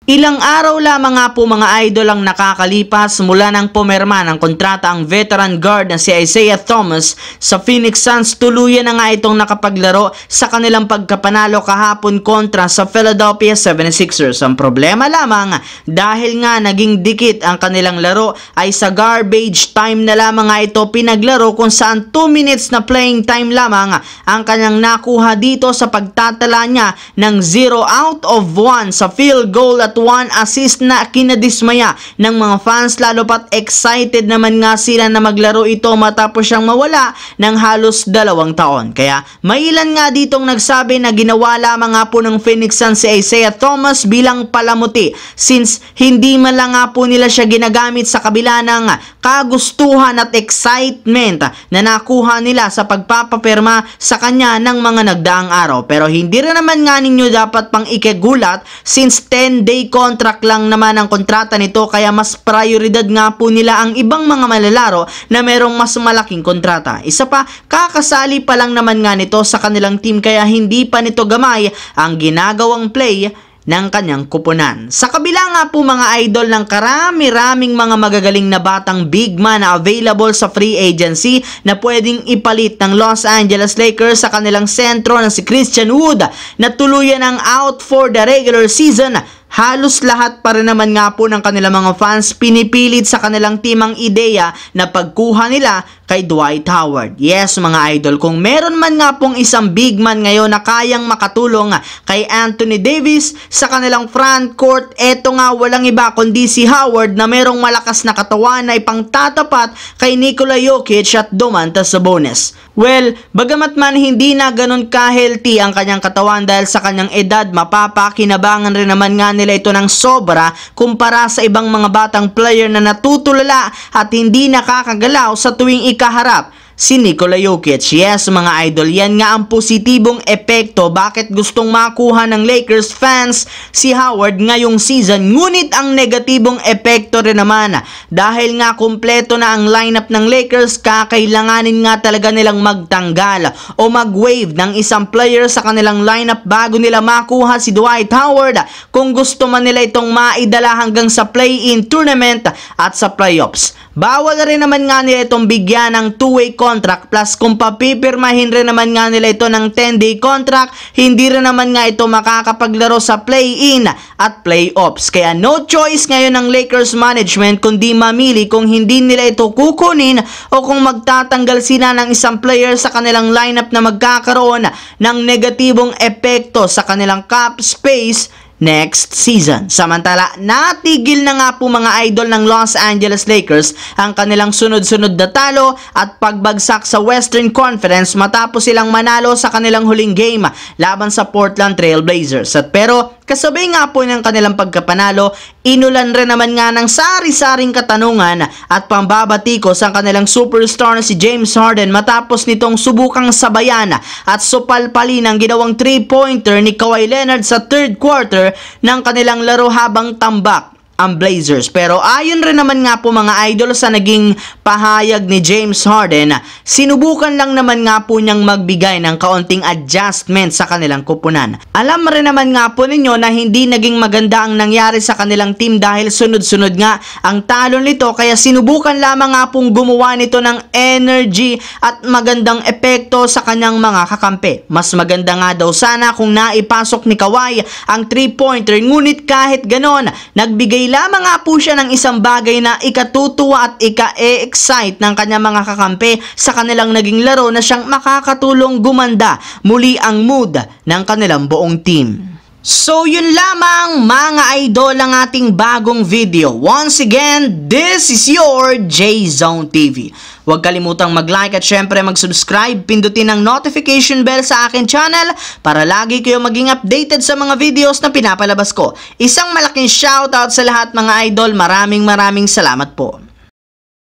Ilang araw lamang nga po mga idol ang nakakalipas mula nang pumirma ng kontrata ang veteran guard na si Isaiah Thomas sa Phoenix Suns. Tuluyan na nga itong nakapaglaro sa kanilang pagkapanalo kahapon kontra sa Philadelphia 76ers. Ang problema lamang dahil nga naging dikit ang kanilang laro ay sa garbage time na lamang nga ito pinaglaro kung saan 2 minutes na playing time lamang ang kanyang nakuha dito sa pagtatala niya ng 0 out of 1 sa field goal at 1 assist na kinadismaya ng mga fans, lalo pat excited naman nga sila na maglaro ito matapos siyang mawala ng halos 2 taon. Kaya may ilan nga ditong nagsabi na ginawa lamang nga po ng Phoenix Suns si Isaiah Thomas bilang palamuti since hindi man lang nga po nila siya ginagamit sa kabila ng kagustuhan at excitement na nakuha nila sa pagpapapirma sa kanya ng mga nagdaang araw. Pero hindi rin naman nga ninyo dapat pang ikegulat since 10-day contract lang naman ang kontrata nito, kaya mas prioridad nga po nila ang ibang mga malalaro na merong mas malaking kontrata. Isa pa, kakasali pa lang naman nga nito sa kanilang team kaya hindi pa nito gamay ang ginagawang play ng kanyang kupunan. Sa kabila nga po mga idol ng karami-raming mga magagaling na batang big man na available sa free agency na pwedeng ipalit ng Los Angeles Lakers sa kanilang sentro na si Christian Wood na tuluyan ang out for the regular season, halos lahat pa rin naman nga po ng kanilang mga fans pinipilit sa kanilang team ang ideya na pagkuha nila kay Dwight Howard. Yes mga idol, kung meron man nga pong isang big man ngayon na kayang makatulong kay Anthony Davis sa kanilang front court, eto nga walang iba kundi si Howard na merong malakas na katawan na ipangtatapat kay Nikola Jokic at Domantas Sabonis. Well, bagamat man hindi na ganun ka-healthy ang kanyang katawan dahil sa kanyang edad, mapapakinabangan rin naman nga nila ito ng sobra kumpara sa ibang mga batang player na natutulala at hindi nakakagalaw sa tuwing ikaharap si Nikola Jokic. Yes mga idol, yan nga ang positibong epekto bakit gustong makuha ng Lakers fans si Howard ngayong season. Ngunit ang negatibong epekto rin naman dahil nga kumpleto na ang lineup ng Lakers, kakailanganin nga talaga nilang magtanggal o mag-waive ng isang player sa kanilang lineup bago nila makuha si Dwight Howard kung gusto man nila itong maidala hanggang sa play-in tournament at sa playoffs. Bawal na rin naman nga nila itong bigyan ng 2-way contract, plus kung papipirmahin rin naman nga nila ito ng 10-day contract, hindi rin naman nga ito makakapaglaro sa play-in at playoffs. Kaya no choice ngayon ng Lakers management kundi mamili kung hindi nila ito kukunin o kung magtatanggal sila ng isang player sa kanilang lineup na magkakaroon ng negatibong epekto sa kanilang cap space next season. Samantala, natigil na nga po mga idol ng Los Angeles Lakers ang kanilang sunod-sunod na talo at pagbagsak sa Western Conference matapos silang manalo sa kanilang huling game laban sa Portland Trail Blazers. Pero kasabay nga po ng kanilang pagkapanalo, inulan rin naman nga ng sari-saring katanungan at pambabatikos ang kanilang superstar na si James Harden matapos nitong subukang sabayan at supalpalin ang ginawang 3-pointer ni Kawhi Leonard sa third quarter ng kanilang laro habang tambak ang Blazers. Pero ayon rin naman nga po mga idol sa naging pahayag ni James Harden, sinubukan lang naman nga po niyang magbigay ng kaunting adjustment sa kanilang kupunan. Alam rin naman nga po ninyo na hindi naging maganda ang nangyari sa kanilang team dahil sunod-sunod nga ang talo nito, kaya sinubukan lamang nga pong gumawa nito ng energy at magandang epekto sa kanyang mga kakampi. Mas maganda nga daw sana kung naipasok ni Kawhi ang 3-pointer, ngunit kahit ganon, nagbigay lamang nga po siya ng isang bagay na ikatutuwa at ika-excite ng kanyang mga kakampi sa kanilang naging laro na siyang makakatulong gumanda muli ang mood ng kanilang buong team. So yun lamang mga idol ang ating bagong video. Once again, this is your J-Zone TV. Huwag kalimutang mag-like at syempre mag-subscribe, pindutin ang notification bell sa akin channel para lagi kayo maging updated sa mga videos na pinapalabas ko. Isang malaking shoutout sa lahat mga idol, maraming salamat po.